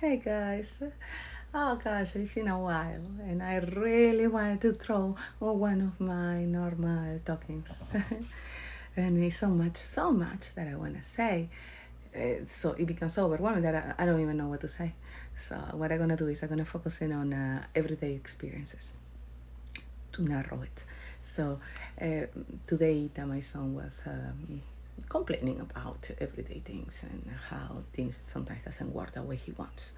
Hey guys. Oh gosh, it's been a while, and I really wanted to throw one of my normal talkings. And it's so much that I want to say. So it becomes so overwhelming that I don't even know what to say. So what I'm gonna do is I'm gonna focus in on everyday experiences to narrow it. So uh, today, my son was complaining about everyday things and how things sometimes doesn't work the way he wants.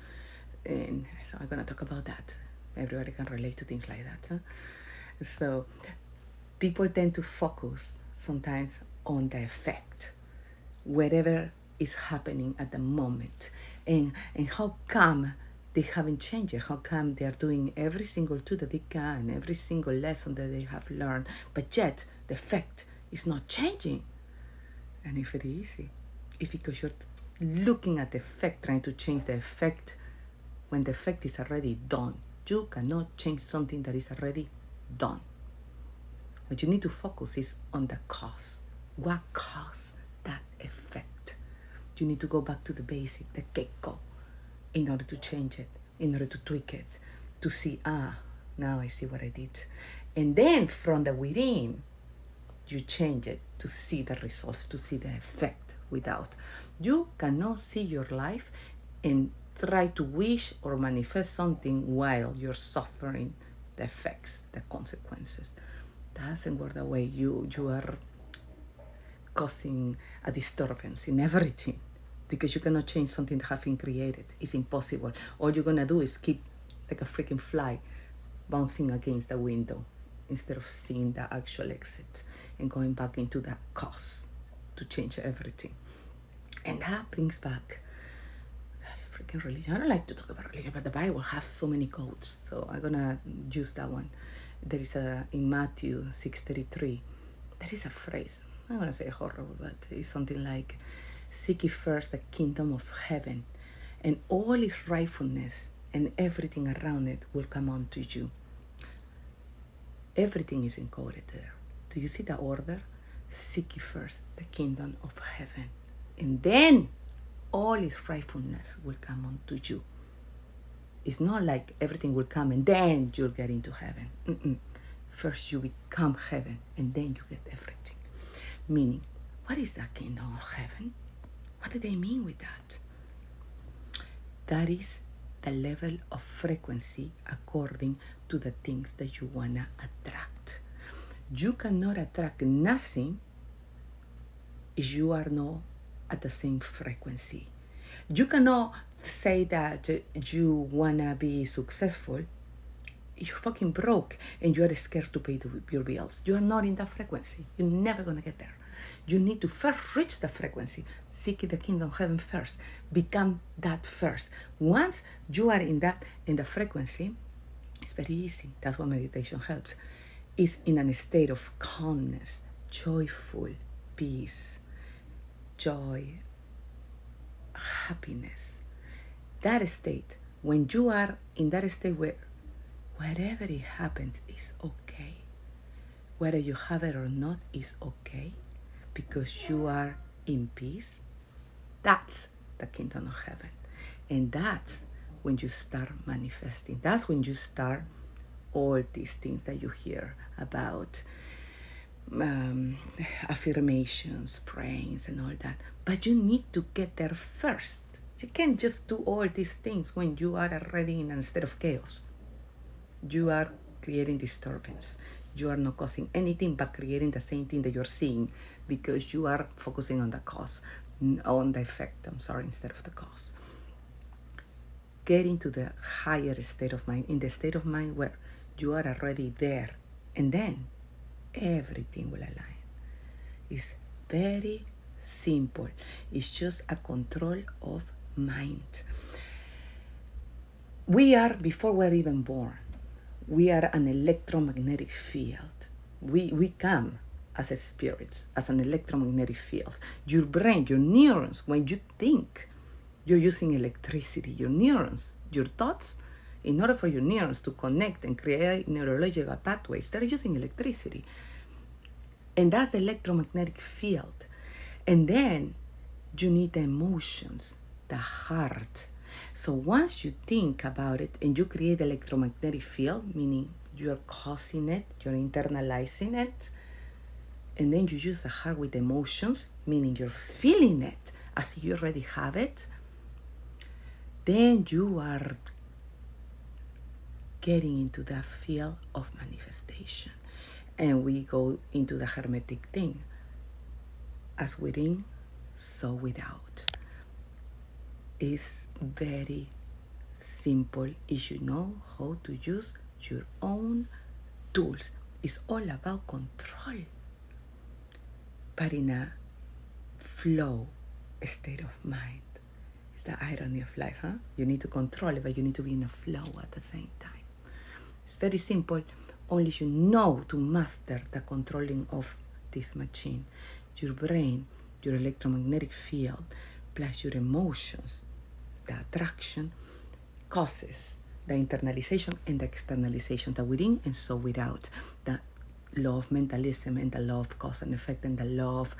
And so I'm gonna talk about that. Everybody can relate to things like that. Huh? So people tend to focus sometimes on the effect, whatever is happening at the moment, and how come they haven't changed it. How come they are doing every single tool that they can, every single lesson that they have learned, but yet the effect is not changing. And it's very easy. It's because you're looking at the effect, trying to change the effect when the effect is already done. You cannot change something that is already done. What you need to focus is on the cause. What caused that effect? You need to go back to the basic, the get-go, in order to change it, in order to tweak it, to see, now I see what I did. And then from the within, you change it to see the results, to see the effect without. You cannot see your life and try to wish or manifest something while you're suffering the effects, the consequences. That doesn't work that way. You are causing a disturbance in everything because you cannot change something that has been created. It's impossible. All you're gonna do is keep like a freaking fly bouncing against the window instead of seeing the actual exit and going back into that cause to change everything. And that brings back that's freaking religion. I don't like to talk about religion, but the Bible has so many quotes, so I'm gonna use that one. There is a in Matthew 6:33. There is a phrase. I'm gonna say horrible, but it's something like, "Seek ye first the kingdom of heaven, and all its rightfulness and everything around it will come unto you." Everything is encoded there. Do you see the order? Seek ye first the kingdom of heaven, and then all its rightfulness will come unto you. It's not like everything will come and then you'll get into heaven. First you become heaven and then you get everything. Meaning, what is the kingdom of heaven? What do they mean with that? That is the level of frequency according to the things that you want to attract. You cannot attract nothing if you are not at the same frequency. You cannot say that you want to be successful if you're fucking broke and you are scared to pay your bills. You are not in that frequency. You're never going to get there. You need to first reach the frequency. Seek the kingdom of heaven first. Become that first. Once you are in the frequency, it's very easy. That's what meditation helps. It's in a state of calmness, joyful, peace, joy, happiness. That state, when you are in that state where whatever it happens is okay, whether you have it or not is okay, because you are in peace, that's the kingdom of heaven. And that's when you start manifesting. That's when you start all these things that you hear about, affirmations, prayings, and all that. But you need to get there first. You can't just do all these things when you are already in a state of chaos. You are creating disturbance. You are not causing anything but creating the same thing that you're seeing because you are focusing on the cause, on the effect, instead of the cause. Get into the higher state of mind, in the state of mind where you are already there, and then everything will align. It's very simple. It's just a control of mind. We are, before we're even born, we are an electromagnetic field. We come as a spirit, as an electromagnetic field. Your brain, your neurons, when you think, you're using electricity. Your neurons, your thoughts, in order for your neurons to connect and create neurological pathways, they're using electricity. And that's the electromagnetic field. And then you need the emotions, the heart, So once you think about it and you create electromagnetic field, meaning you're causing it, you're internalizing it, and then you use the heart with emotions, meaning you're feeling it as if you already have it, then you are getting into that field of manifestation. And we go into the hermetic thing. As within, so without. It's very simple if you know how to use your own tools. It's all about control, but in a flow state of mind. It's the irony of life, huh? You need to control it, but you need to be in a flow at the same time. It's very simple. Only you know to master the controlling of this machine. Your brain, your electromagnetic field, plus your emotions, the attraction, causes the internalization and the externalization, the within and so without, the law of mentalism and the law of cause and effect and the law of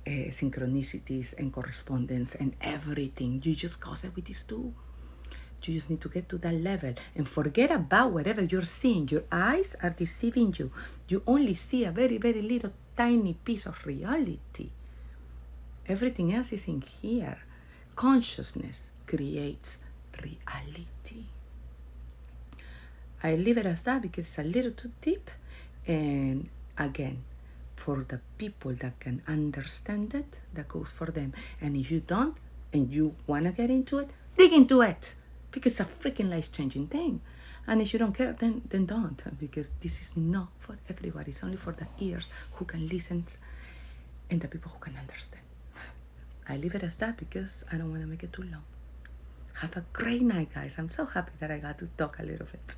synchronicities and correspondence and everything. You just cause it with these two. You just need to get to that level and forget about whatever you're seeing. Your eyes are deceiving you. You only see a very, very little tiny piece of reality. Everything else is in here. Consciousness creates reality. I leave it as that because it's a little too deep. And again, for the people that can understand it, that goes for them. And if you don't, and you want to get into it, dig into it. Because it's a freaking life-changing thing. And if you don't care, then don't. Because this is not for everybody. It's only for the ears who can listen and the people who can understand. I leave it as that because I don't want to make it too long. Have a great night, guys. I'm so happy that I got to talk a little bit.